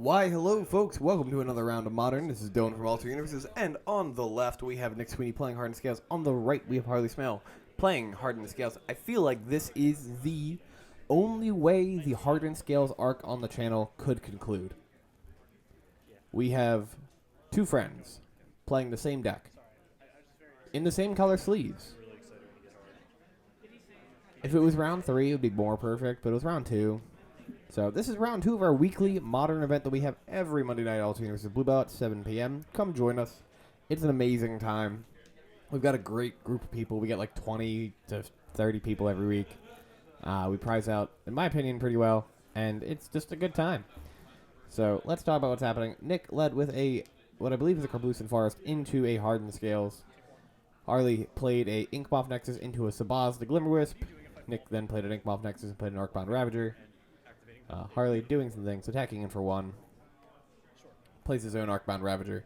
Why, hello, folks. Welcome to another round of Modern. This is Dylan from Alter Universes, and on the left we have Nick Sweeney playing Hardened Scales. On the right we have Harley Smell playing Hardened Scales. I feel like this is the only way the Hardened Scales arc on the channel could conclude. We have two friends playing the same deck in the same color sleeves. If it was round 3, it would be more perfect, but it was round 2. So this is round 2 of our weekly Modern event that we have every Monday night at Alter Universes Blue Bell at 7 p.m. Come join us. It's an amazing time. We've got a great group of people. We get like 20 to 30 people every week. We prize out, in my opinion, pretty well, and it's just a good time. So let's talk about what's happening. Nick led with what I believe is a Carblucent Forest into a Hardened Scales. Harley played a Inkmoth Nexus into a Sabaz the Glimmerwisp. Nick then played an Inkmoth Nexus and played an Arcbound Ravager. Harley doing some things, attacking in for 1. Plays his own Arcbound Ravager.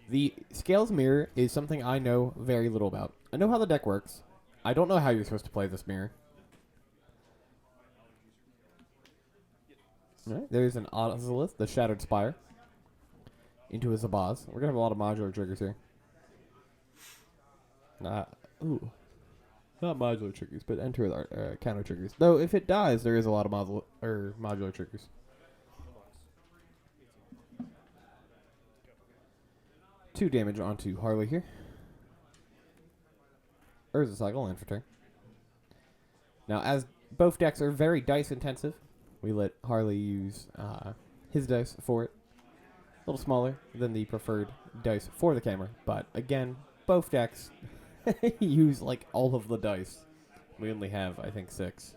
The Scales Mirror is something I know very little about. I know how the deck works. I don't know how you're supposed to play this mirror. Alright, there's an Ozolith, the Shattered Spire, into a Zabaz. We're going to have a lot of modular triggers here. Not modular triggers, but counter triggers. Though, if it dies, there is a lot of modular triggers. Two damage onto Harley here. Urza Cycle, land for turn. Now, as both decks are very dice intensive, we let Harley use his dice for it. A little smaller than the preferred dice for the camera, but again, both decks use like all of the dice. We only have, I think, 6.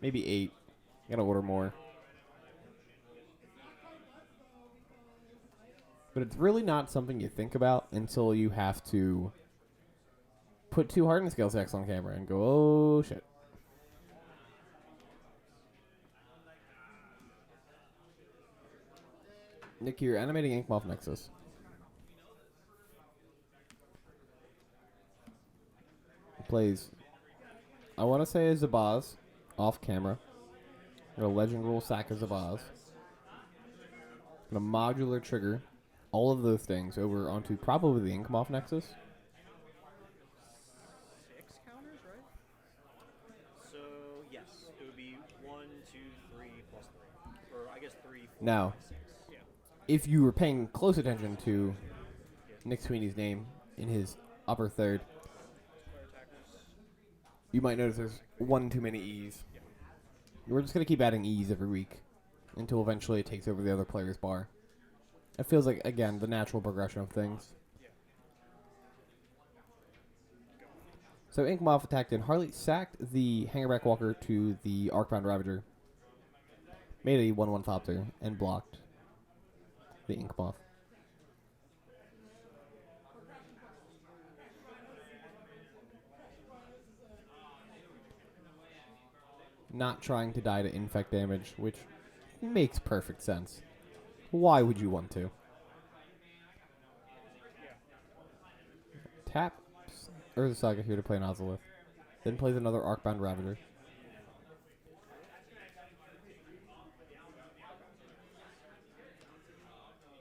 Maybe 8. Gotta order more. But it's really not something you think about until you have to put 2 Hardened Scales decks on camera and go, oh shit. Nick, you're animating Inkmoth Nexus. Plays, I want to say a Zabaz off camera. A Legend Rule sack a Zabaz. A modular trigger all of those things over onto probably the Inkmoth Nexus. 6 counters, right? So, yes, it would be 1, 2, 3 plus 3. Or, I guess 3, 4, now, 5, 6. Yeah. If you were paying close attention to Nick Sweeney's name in his upper third, you might notice there's 1 too many E's. We're just going to keep adding E's every week until eventually it takes over the other player's bar. It feels like, again, the natural progression of things. So Inkmoth attacked in. Harley sacked the Hangerback Walker to the Arcbound Ravager. Made a 1-1 Thopter and blocked the Inkmoth. Not trying to die to infect damage, which makes perfect sense. Why would you want to? Taps Urza Saga here to play an Ozolith. Then plays another Arcbound Ravager.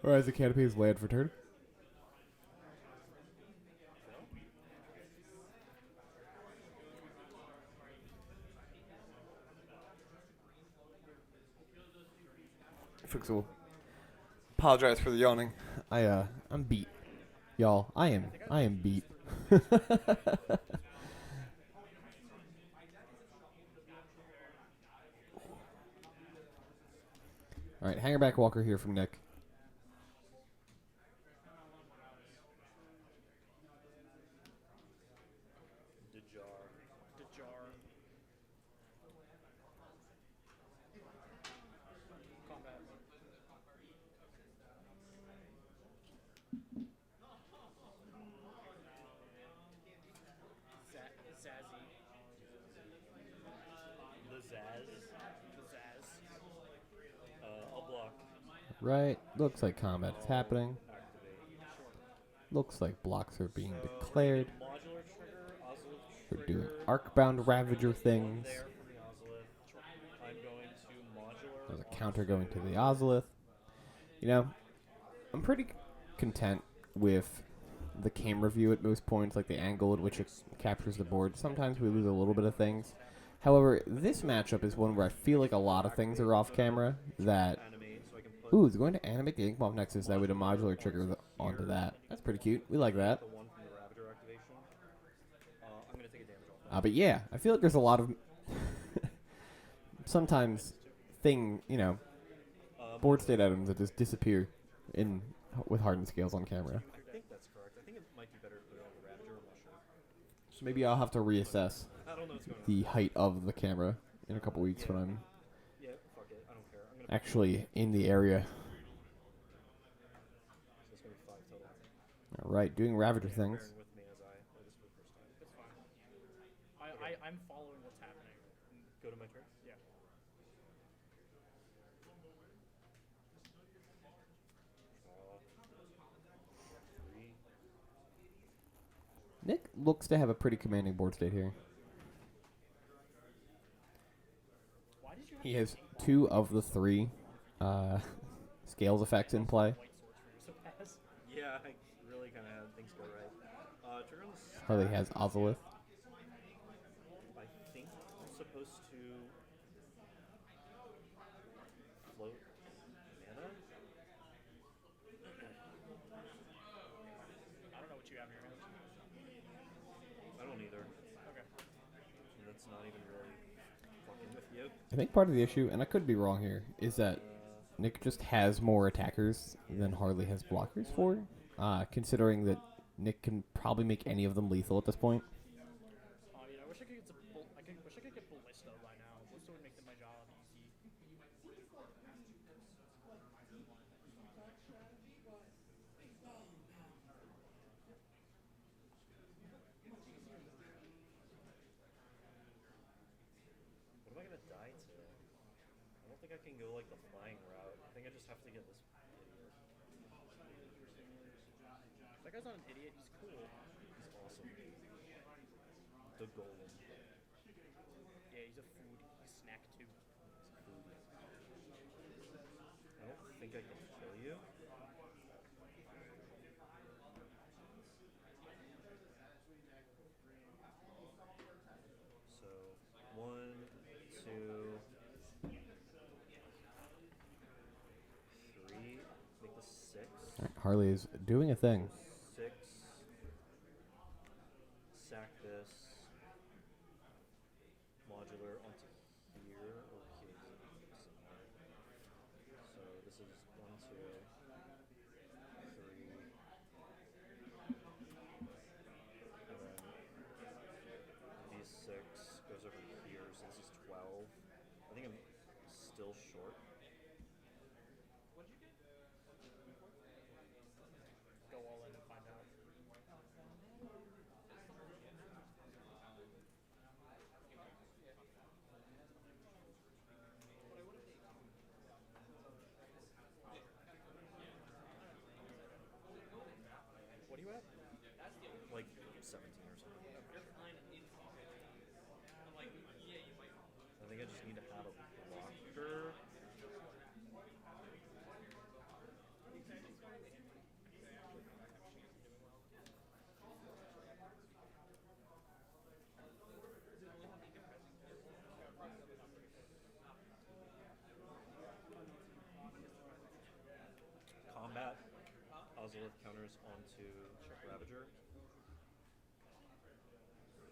Rise the Canopy is land for turn. Fixable. Apologize for the yawning. I'm beat. Y'all, I am beat. Alright, Hangerback Walker here from Nick. Dejar. Combat. Zazzy. The Zaz. I'll block. Right, looks like combat is happening. Looks like blocks are being declared. Modular trigger, Ozolith We're doing trigger. Arcbound Ravager things. There for the Ozolith. I'm going to modular. There's a counter going to the Ozolith. You know, I'm pretty content with the camera view at most points, like the angle at which it captures the board. Sometimes we lose a little bit of things. However, this matchup is one where I feel like a lot of things are off camera that. Animate so I can put Ooh, it's going to animate the Ink Moth Nexus that with a modular trigger onto that. That's pretty cute. We like that. the one from the Ravager activation. I'm gonna take a damage off. But yeah, I feel like there's a lot of sometimes board state items that just disappear in with hardened scales on camera. I think that's correct. I think it might be better to put it on the Ravager. I'm not sure. So maybe I'll have to reassess I don't know what's going on. the height of the camera in a couple weeks when I'm Yeah, fuck it. I don't care. I'm gonna. actually in the area. So it's gonna be 5 total. All right, doing Ravager things. Bearing with me as I play this for the first time. It's fine. I'm following what's happening. Go to my turn. Yeah. Three. Nick looks to have a pretty commanding board state here. Why did you have He has 2 of the 3 scales effects in play. white swords for your pass? Yeah, I really kind of had things go right. Trigger on the Harley has Ozolith. I think I'm supposed to float mana. I don't know what you have in your hand. I don't either. Okay. And that's not even really fucking with you. I think part of the issue, and I could be wrong here, is that Nick just has more attackers than Harley has blockers for. Considering that Nick can probably make any of them lethal at this point. I wish I could get wish I could get Ballista by now. Ballista would make my job easy. What am I gonna die to? I don't think I can go like the flying route. I think I just have to get this idiot. That guy's not an idiot. He's cool. He's awesome. The golem. Yeah, he's a food. He's snack too. I don't think I can kill you. So 1, 2, 3. Make the 6. All right, Harley is doing a thing. 6. Sack this. Modular onto here or here. So this is 1, 2, 3. And then these 6 goes over here, so this is 12. I think I'm still short. Go all in and find out. What do you have? Like 17 or something. I think I just need to have a blocker. Combat. Ozolith counters onto Ravager.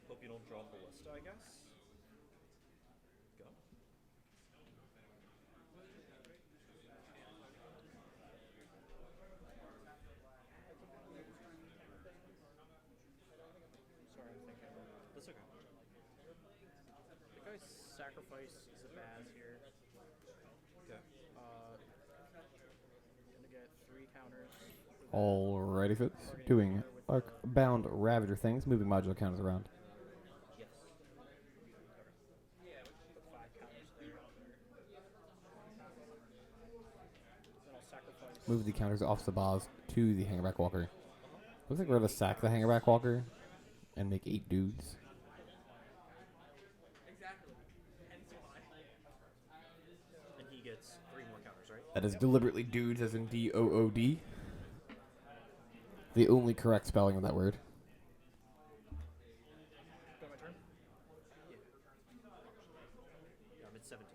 Hope you don't draw Ballista, I guess. Go. Sorry, I'm thinking. That's okay. The guy's sacrifice is a Baz here. Okay. Gonna get 3 counters. Alrighty, folks. Doing Arc-bound Ravager things, moving modular counters around. Yes. Put 5 counters there. Then I'll sacrifice. Move the counters off the boss to the Hangerback Walker. Looks like we're going to sack the Hangerback Walker and make 8 dudes. And he gets 3 more counters, right? That is deliberately dudes as in DOOD. The only correct spelling of that word. Go my turn. Yeah, I'm at 17.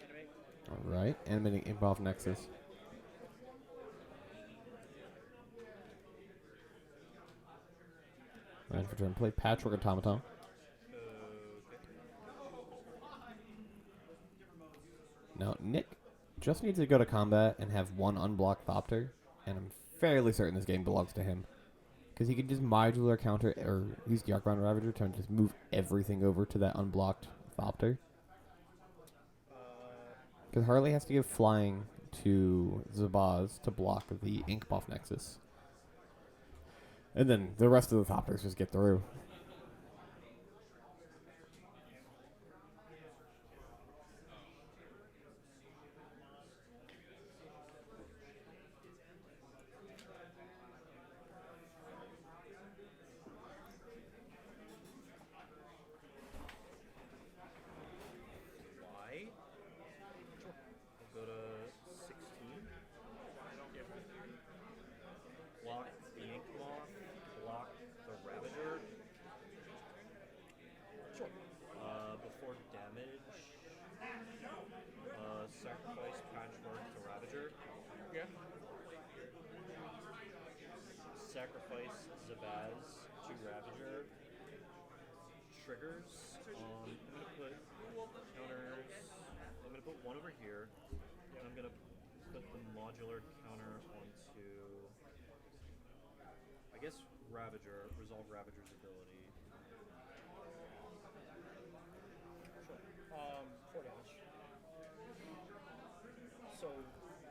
Animate. All right, animating Improv Nexus. Right for turn. Play Patchwork Automaton. Okay. Now, Nick just needs to go to combat and have one unblocked Thopter, and I'm fairly certain this game belongs to him. Because he can just modular counter, or use the Arcbound Ravager to just move everything over to that unblocked Thopter. Because Harley has to give flying to Zabaz to block the Inkbuff Nexus. And then the rest of the Thopters just get through. Why? I'll go to 16. Block the Ink Moth. Block the Ravager. Sure. Before damage, sacrifice Patchwork to Ravager. Yeah. Sacrifice Zabaz to Ravager. Triggers. I'm gonna put counters. I'm gonna put one over here. And I'm gonna put the modular counter onto, I guess, Ravager. Resolve Ravager's ability. Sure. 4 damage. So,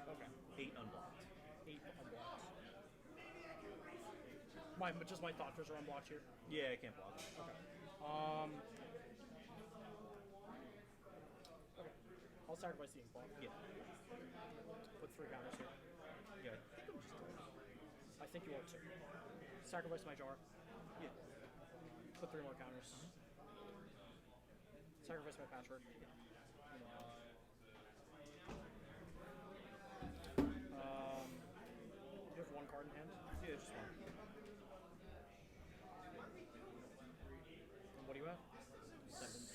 okay. 8 unblocked. 8 unblocked. Just my Thopters are unblocked here. Yeah, I can't block. Okay. Okay. I'll sacrifice the Inkblock. Yeah. Put 3 counters here. Yeah, I think I'm just doing it. I think you are too. Sacrifice my jar. Yeah. Put 3 more counters. Sacrifice my Patchwork. You have 1 card in hand. Yeah, just one. And what do you have?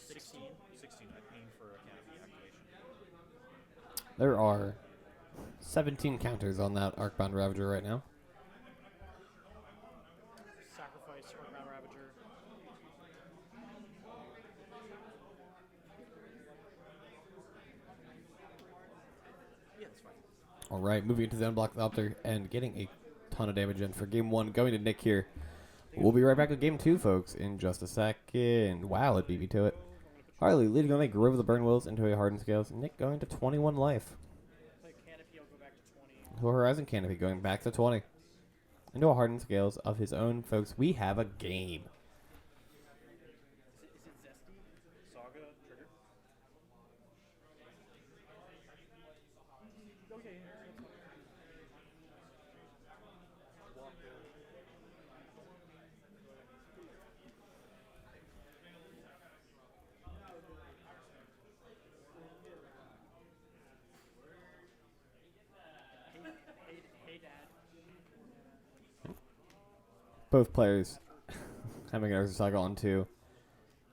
16. 16. I paid for a canopy activation. There are 17 counters on that Arcbound Ravager right now. Sacrifice Arcbound Ravager. Yeah, that's fine. All right, moving into the unblocked Thopter and getting a ton of damage in for game 1. Going to Nick here. We'll be right back with game 2, folks, in just a second. Wow, it beat me to it. Harley leading on a Grove of the Burn Wills into a Hardened Scales. Nick going to 21 life. Play Canopy, I'll go back to 20. So Horizon Canopy going back to 20. Into a Hardened Scales of his own, folks. We have a game. Is it Zesty? Saga, trigger. Okay. Hey, Dad. Both players having an Saga on 2.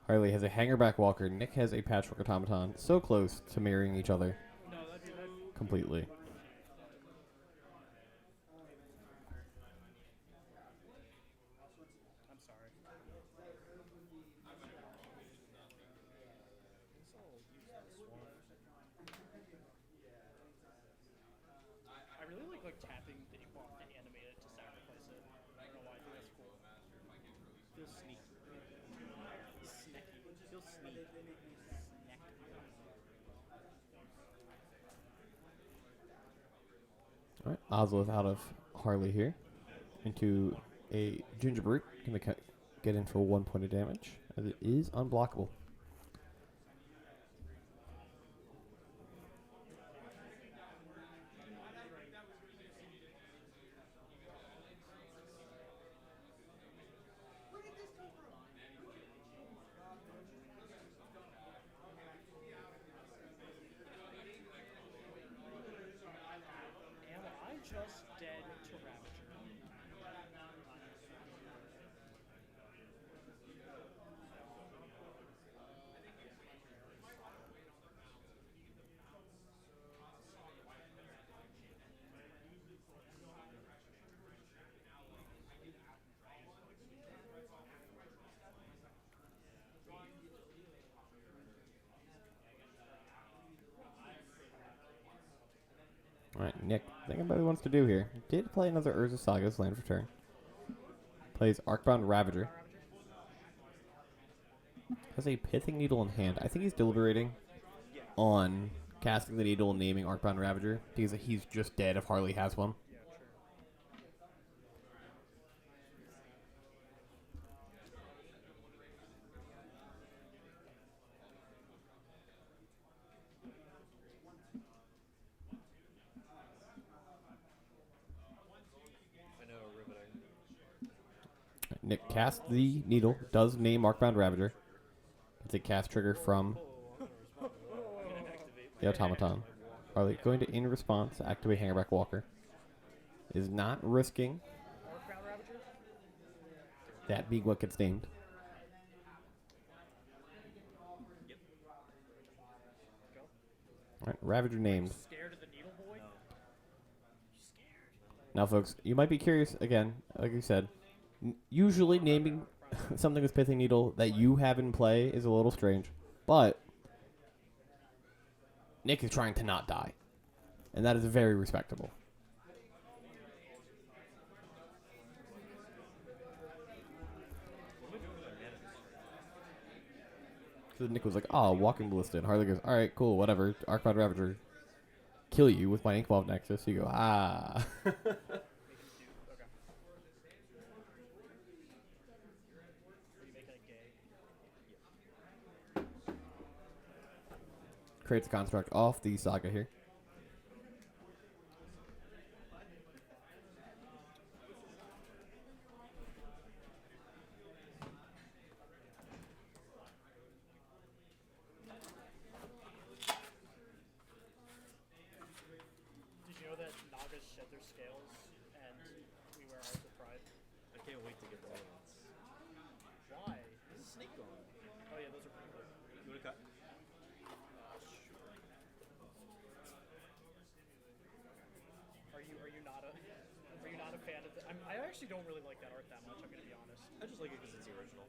Harley has a Hangerback Walker. Nick has a Patchwork Automaton. So close to mirroring each other No, that'd be that. completely. I'm sorry. I really like tapping the Inkblock to animate it to sacrifice it. I don't know why. I think that's cool. Feels sneaky. Sneaky. Feels sneaky. All right, Ozlith out of Harley here into a Ginger Brute. Going to get in for 1 point of damage, as it is unblockable. dead to Ravager. All right, Nick. I think everybody wants to do here. Did play another Urza Saga's land for turn. Plays Arcbound Ravager. Has a Pithing Needle in hand. I think he's deliberating Yeah. on casting the Needle and naming Arcbound Ravager because he's just dead if Harley has one. Yeah, true. I know, riveting. Nick casts the Needle. Does name Arcbound Ravager. It's a cast trigger from I'm gonna respond to that. I'm gonna activate the Automaton. my walker. Harley going to, in response, activate Hangerback Walker. Is not risking Arcbound Ravager? that being what gets named. Yep. Go. All right, Ravager named. Scared of the needle boy? No. Now, folks, you might be curious, again, like you said, usually naming something with Pithing Needle that you have in play is a little strange, but Nick is trying to not die, and that is very respectable. What am I doing with my mana this turn? So Nick was like, oh, Walking Ballista, and Harley goes, all right, cool, whatever, Arcbound Ravager, kill you with my Inkmoth Nexus. You go, ah. Make him do. Okay. Are you making a gay? Creates a construct off the Saga here. Did you know that Nagas shed their scales and we wear ours with pride? I can't wait to get the other ones. Why? There's a snake on. Oh yeah, those are pretty cool. You wanna cut? Are you not a fan of the, I actually don't really like that art that much, I'm gonna be honest. I just like it because it's the original.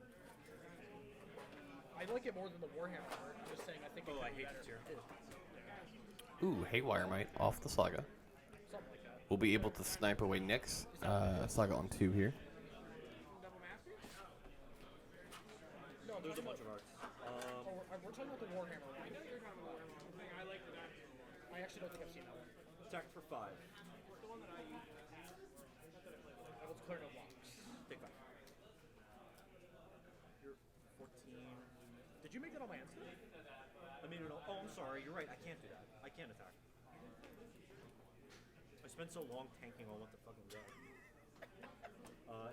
I like it more than the Warhammer art. I'm just saying I think it Oh, could I be hate better. this here. Ooh, Haywire Might off the Saga. Something like that. We'll be able to snipe away Nick's Saga on 2 here. No, There's a bunch of arts. we're talking about the Warhammer one. I actually don't think I've seen that one. Attack for 5. I will declare no blocks. Take 5. You're 14. Did you make that on my instant? I mean, no. Oh, I'm sorry. You're right. I can't do that. I can't attack. I spent so long tanking on what the fucking go.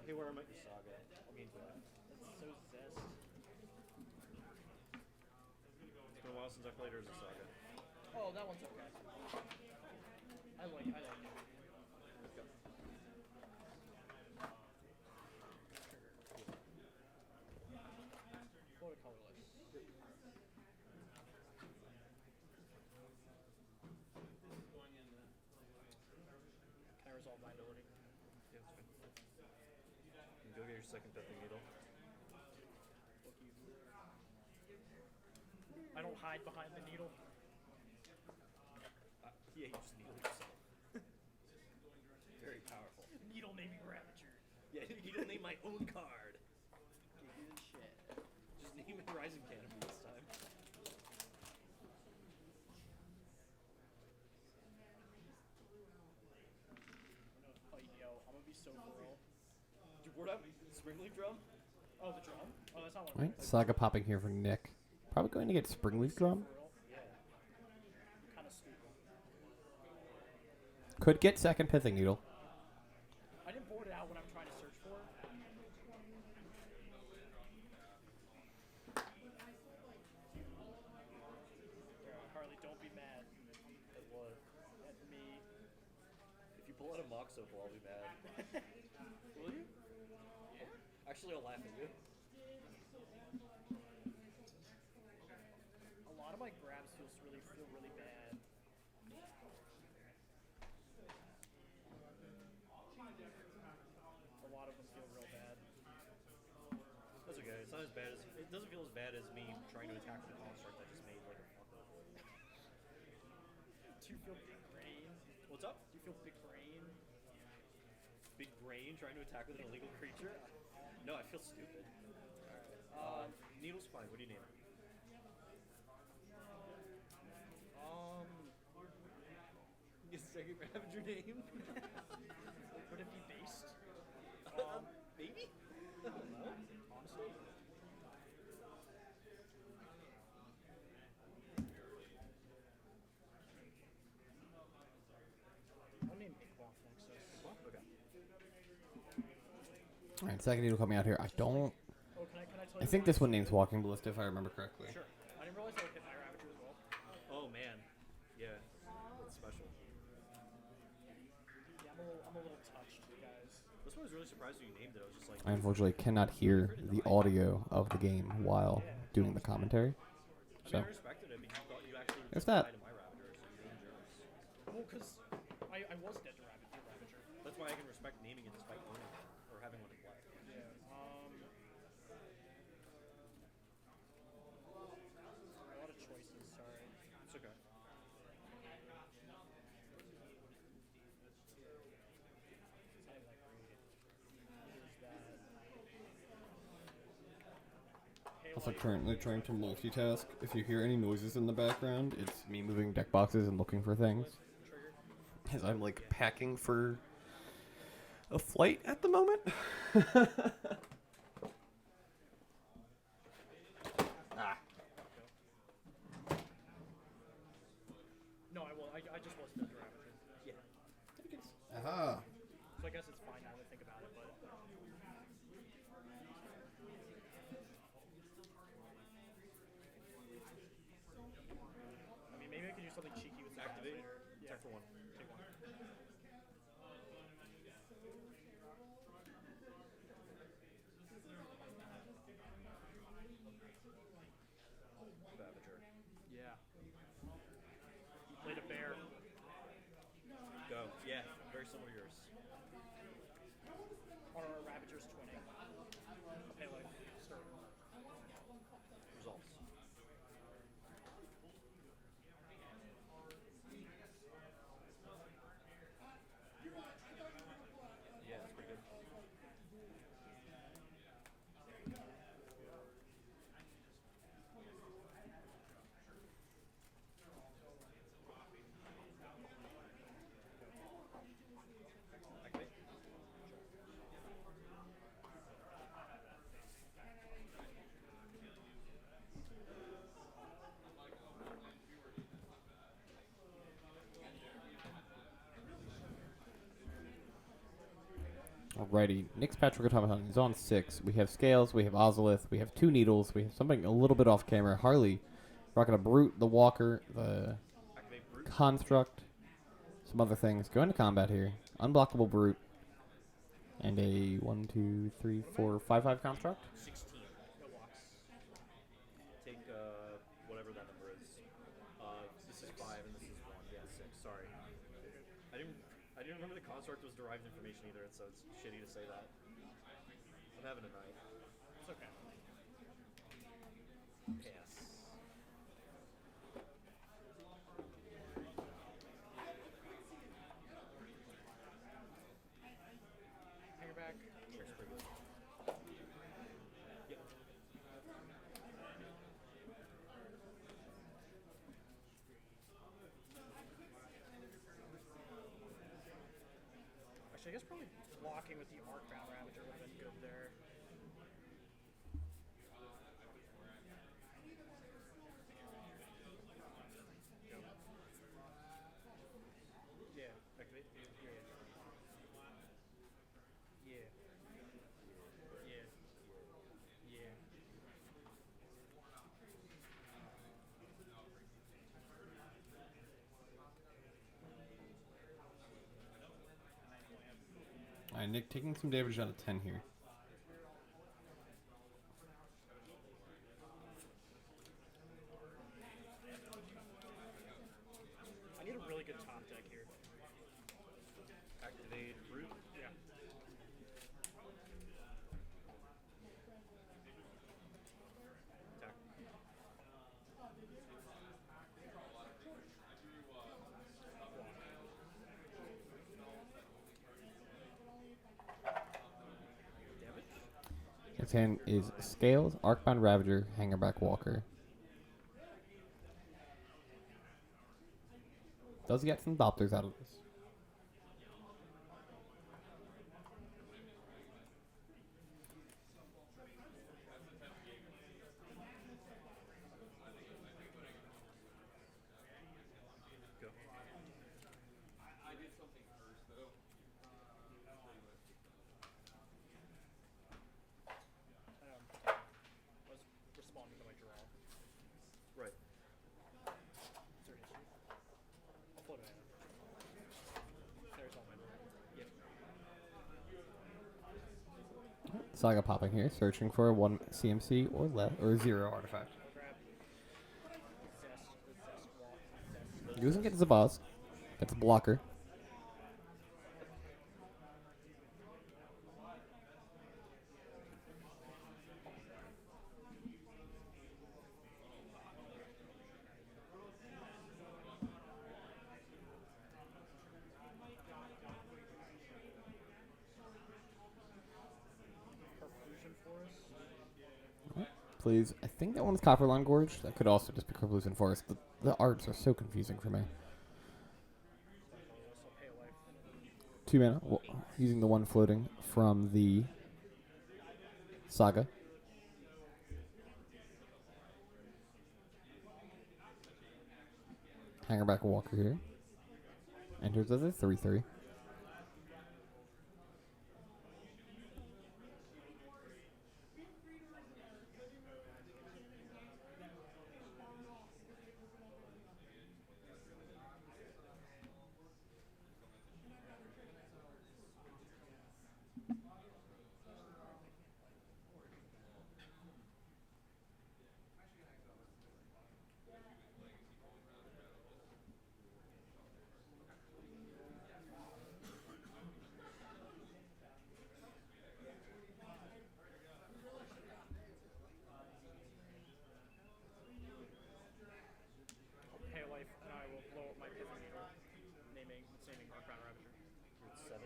Hey, where am I? Saga. I'll gain 2. That's so zest. It's been a while since I played Urza Saga. Oh, that one's okay. I like it. Let's go. Go to colorless. Can I resolve my ability? Yeah, it's fine. You can go get your second Pithing Needle. Look you. I don't hide behind the needle. Yeah, you just needle yourself. Very powerful. Needle naming Ravager. Yeah, you didn't name my own card. Good shit. Just name it Rising Canopy this time. Oh, yo, I'm gonna be so cool. Did you board out Springleaf Drum? Oh, the drum? Oh, that's not what All right, Saga popping here for Nick. Probably going to get Springleaf Drum. Yeah. Kind of stupid. Could get second Pithing Needle. I didn't board it out when I'm trying to search for it. Harley, don't be mad At what? at me. If you pull out a Mox Opal, I'll be mad. Will you? Yeah. Actually, I'll laugh at you. A lot of my grabs feel really bad. A lot of them feel real bad. That's okay. It's not as bad as it doesn't feel as bad as me trying to attack the construct I just made like a fucker. Do you feel big brain? What's up? Do you feel big brain? Big brain trying to attack with an illegal creature? No, I feel stupid. Needle's fine. What do you name it? Is second Ravager name? Would it be based? Maybe? I don't know. Honestly? I'll name Big Bonk Nexus. Okay. All right, second needle coming out here. I don't. Oh, can I tell I you think why this it's one so name's good? Walking Ballista, if I remember correctly. Sure. I didn't realize I would hit my Ravager as well. Oh man. Yeah. That's special. Yeah, I'm a little touched, guys. This one was really surprised when you named it. I was just like, I unfortunately cannot hear the audio of the game while doing the commentary. I So mean, I respected it because you thought you actually There's just that. died to my Ravager, so you named yours. Well, because I was dead to Ravager. That's why I can respect naming it despite owning it or having one in play. Yeah. A lot of choices, sorry. It's okay. It's not even that great. There's that. also currently trying to multitask. If you hear any noises in the background, it's me moving deck boxes and looking for things. Trigger. As I'm like packing for a flight at the moment. No, I just was dead to Ravager. Yeah. Aha. So I guess it's fine now to think about it, but. I mean, maybe I could do something cheeky with the Activate. later. Yeah. Attack for one. Take one. Ravager. Yeah. He played a bear. Go. Yeah. Very similar to yours. Or a Ravager's twinning. Pele. Start. Results. Yeah, that's pretty good. Activate. Alrighty, Nick's Patrick Automaton is on 6. We have Scales, we have Ozolith, we have 2 Needles, we have something a little bit off camera. Harley, rocking a Brute, the Walker, the Activate Brute. Construct, some other things. Go into combat here. Unblockable Brute, and a 1, 2, 3, 4, 5 Construct. 16. No blocks. Take whatever that number is. This is 5 and this is 1. Yeah, 6. Sorry. I didn't remember the construct was derived information either, and so it's shitty to say that. I'm having a night. It's okay. Pass. Hang her back. Trick's pretty good. Yep. Actually, I guess probably blocking with the Arcbound Ravager would have been good there. Yeah. Activate. Yeah. Yeah. Yeah. Yeah. Nick taking some damage out of 10 here. I need a really good top deck here. Activate root. Yeah. Attack. Damage. His hand is Scales, Arcbound Ravager, Hangerback Walker. Does get some Doppers out of this. Go. I was responding to my draw. Right. Is there an issue? I'll float it in. There's all my draw. Yep. Saga popping here, searching for 1 CMC or 0 artifact. Grab. Zest walk. Zest. Doesn't get the boss. Gets a blocker. Perfusion Forest. Please. I think that one's Copperline Gorge. That could also just be Carplucent Forest. The arts are so confusing for me. Also pay a life. 2 mana. Well, using the 1 floating from the Saga. Hangerback Walker here. Enters as a 3/3. I'll pay a life, and I will blow up my Pithing Needle, naming Arcbound Ravager. Root 7.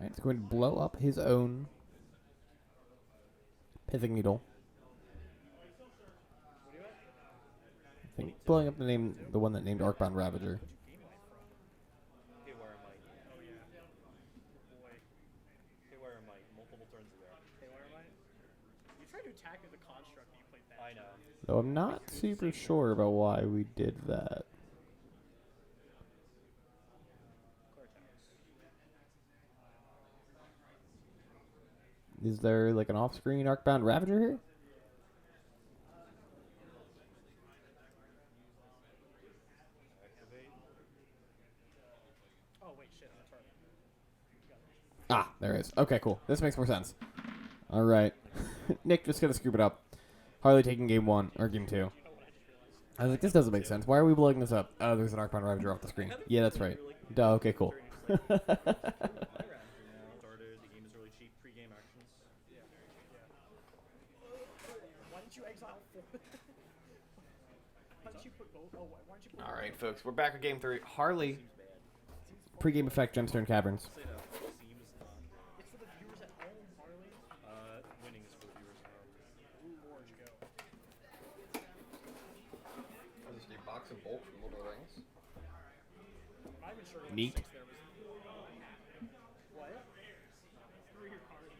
Alright, it's going to blow up his own Pithing Needle. What are you at? I think blowing up the one that named Arcbound Ravager. What'd you gain life from? Haywire Might. Oh yeah. Boy. Haywire Might. Multiple turns ago. Haywire Might? You tried to attack with the construct and you played that. I know. Though I'm not super sure about why we did that. Clear attacks. Is there like an off-screen Arcbound Ravager here? Activate. Oh wait, shit, I'm a target. Got it. Ah, there is. Okay, cool. This makes more sense. All right. Nick just gonna scoop it up. Harley taking game 1 or game 2. You know what I just realized? I was like, this doesn't make sense. Why are we blowing this up? Oh, there's an Arcbound Ravager off the screen. Yeah, that's right. Duh, okay, cool. My Ravager now. Started. The game is really cheap. Pre-game actions. Yeah. Why didn't you exile 4? Why didn't you put both? Oh, why didn't you put All right, folks. We're back with game 3. Harley, Seems bad. pre-game effect, Gemstone Caverns. Say no. Seems not. It's for the viewers at home, Harley. Winning is for the viewers now. Ooh, Orange, go. This is a box of bulk from Lord of the Rings. I'm not even sure what Neat. 6 there was. What? Threw your card.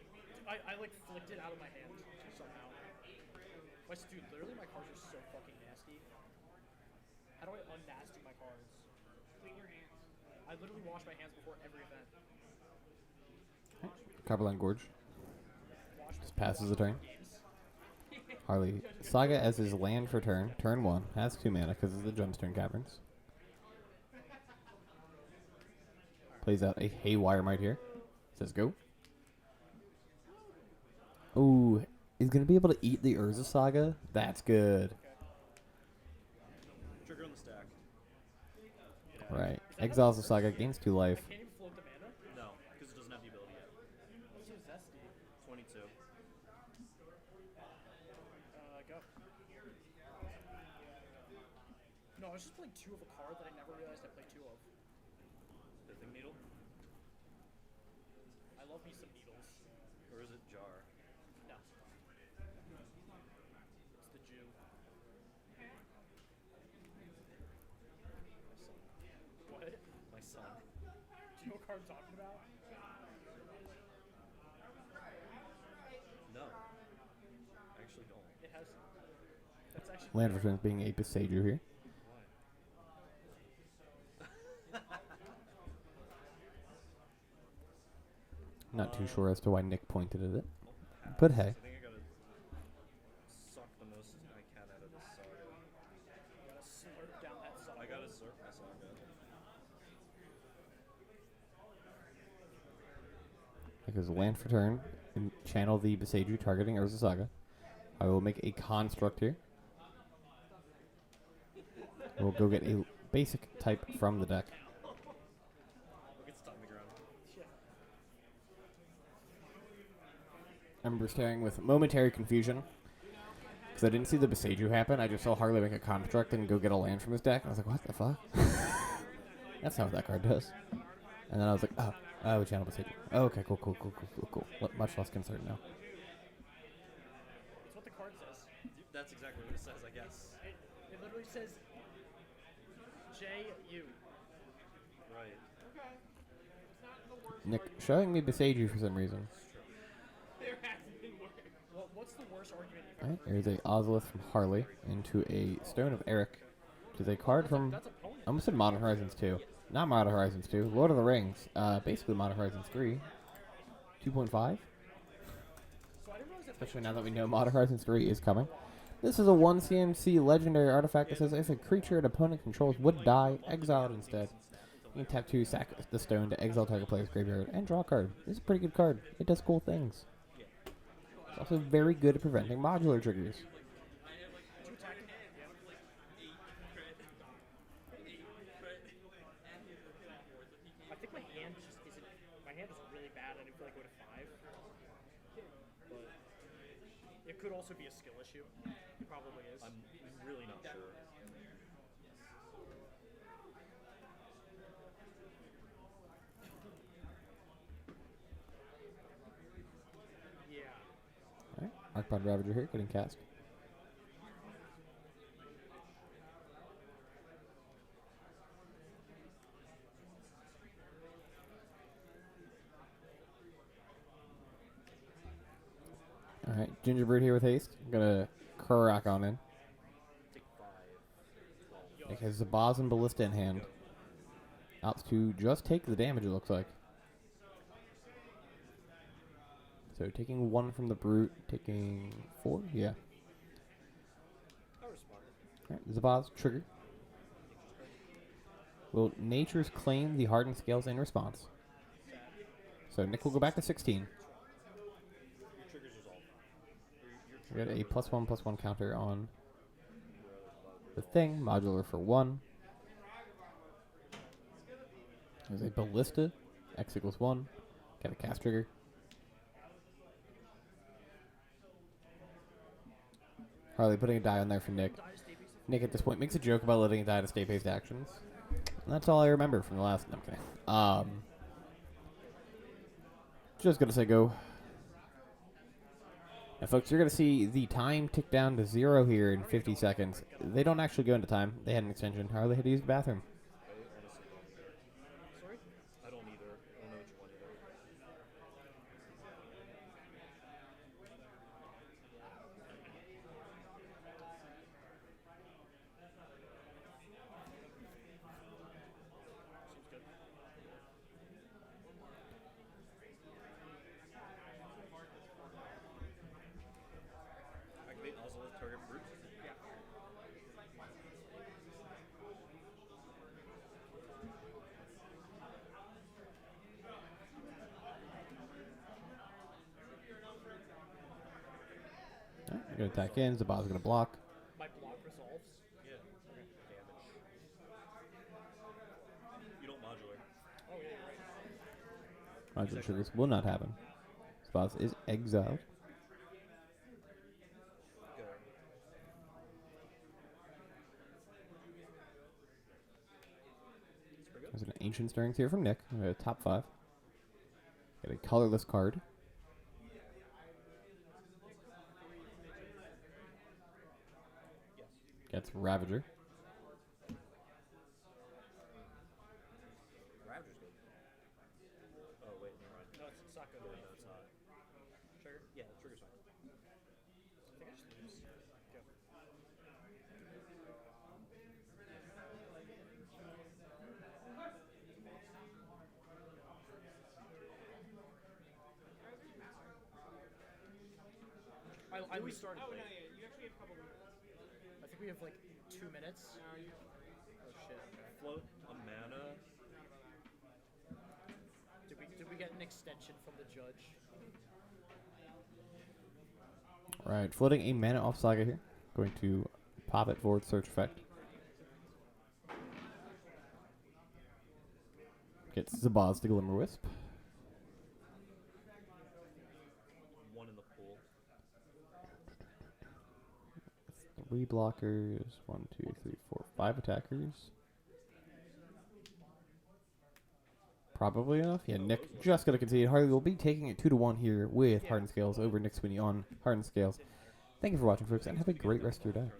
I like flicked it out of my hand somehow. Dude, literally my cards are so fucking nasty. How do I unnasty my cards? Clean your hands. I literally wash my hands before every event. Copperline Gorge. Wash Just passes the turn. games. Harley, Saga as his land for turn. Turn 1. Has 2 mana because of the Gemstone Caverns. Alright. Plays out a Haywire Might here. Says go. Ooh, he's gonna be able to eat the Urza Saga? That's good. Trigger on the stack. Right. Exiles the Saga, gains 2 life. I can't even float the mana. No, because it doesn't have the ability yet. That's so zesty. 22. Go. No, I was just playing 2 of a card that I never realized I played 2 of. Pithing Needle? I love me some needles. Or is it Jar? No. It's the Jew. What? My son. Do you know what card I'm talking about? No. I actually don't. It has. That's actually. Land returns being a Besager here. Not too sure as to why Nick pointed at it. But hey. I think I gotta suck the most I can out of this saga. You gotta slurp down that sucker. I gotta surf my saga. Because land for turn and channel the Besager targeting Urza Saga. I will make a construct here. We'll go get a basic type from the deck. Look at stomping ground. Yeah. I'm staring with momentary confusion. Because I didn't see the Besager happen. I just saw Harley make a construct and go get a land from his deck. I was like, what the fuck? That's not what that card does. And then I was like, oh, channel Besager. Oh, okay, cool. Much less concerned now. It's what the card says. That's exactly what it says, I guess. It literally says J-U. Right. Nick showing me Besager for some reason. What's the worst argument you've Alright, ever there's a Ozolith from Harley into a Stone of Eric, which is a card from, That's opponent. I almost said Modern Horizons 2. Not Modern Horizons 2, Lord of the Rings. Basically Modern Horizons 3. 2.5. So I didn't realize that Especially now that we know Modern Horizons 3 is coming. This is a 1 CMC legendary artifact that says if a creature an opponent controls would die, exile it instead. You can tap 2, sack the stone to exile target player's graveyard, and draw a card. This is a pretty good card. It does cool things. It's also very good at preventing modular triggers. Two attacking. Yeah. I think my hand just isn't. My hand is really bad. I didn't feel like going to 5. But it could also be a skill issue. It probably is. I'm really not sure. Yeah. Alright, Arcbond Ravager here, getting cast. Alright, Gingerbread here with haste. I'm gonna crack on in. Take 5. Nick has Zabaz and Ballista in hand. Opts to just take the damage, it looks like. So taking 1 from the Brute, taking 4? Yeah. I respond. Alright, Zabaz, trigger. Will Nature's claim the Hardened Scales in response? So Nick will go back to 16. Your trigger's resolved. We got a +1/+1 counter on the thing, modular for 1. There's a Ballista, X equals 1. Got a cast trigger. Harley putting a die on there for Nick. Nick at this point makes a joke about letting it die to stay-based actions. And that's all I remember from the last. No, I'm kidding. Just gonna say go. Now, folks, you're gonna see the time tick down to 0 here in 50 seconds. They don't actually go into time. They had an extension. Harley had to use the bathroom. I honestly don't either. Sorry? I don't either. I don't know which one either. Seems good. Activate Ozolith target brute. Yeah. Gonna attack in. Zabaz's gonna block. My block resolves. Yeah. Damage. You don't modular. Oh yeah, you're right. I'm sure this will not happen. Zabaz is exiled. Go. It's pretty good. There's an Ancient Stirrings here from Nick. Top 5. Get a colorless card. Yes. Gets Ravager. Ravager's good. Oh wait, never mind. No, it's not good. Yeah, no, it's not. Trigger. Yeah, the trigger's fine. I think I just lose. Go. I we lose. started Oh, no, late. yeah, you actually have a couple minutes. I think we have like 2 minutes. No, you Oh shit. Okay. Float a mana. Did we get an extension from the judge? Alright, floating a mana off Saga here. Going to pop it forward search effect. Gets Zabaz to Glimmer Wisp. One in the pool. 3 blockers. 1, 2, 3, 4, 5 attackers. Probably enough. Yeah, Nick just going to concede. Harley will be taking it 2-1 here with Hardened Scales over Nick Sweeney on Hardened Scales. Thank you for watching, folks, and have a great rest of your day.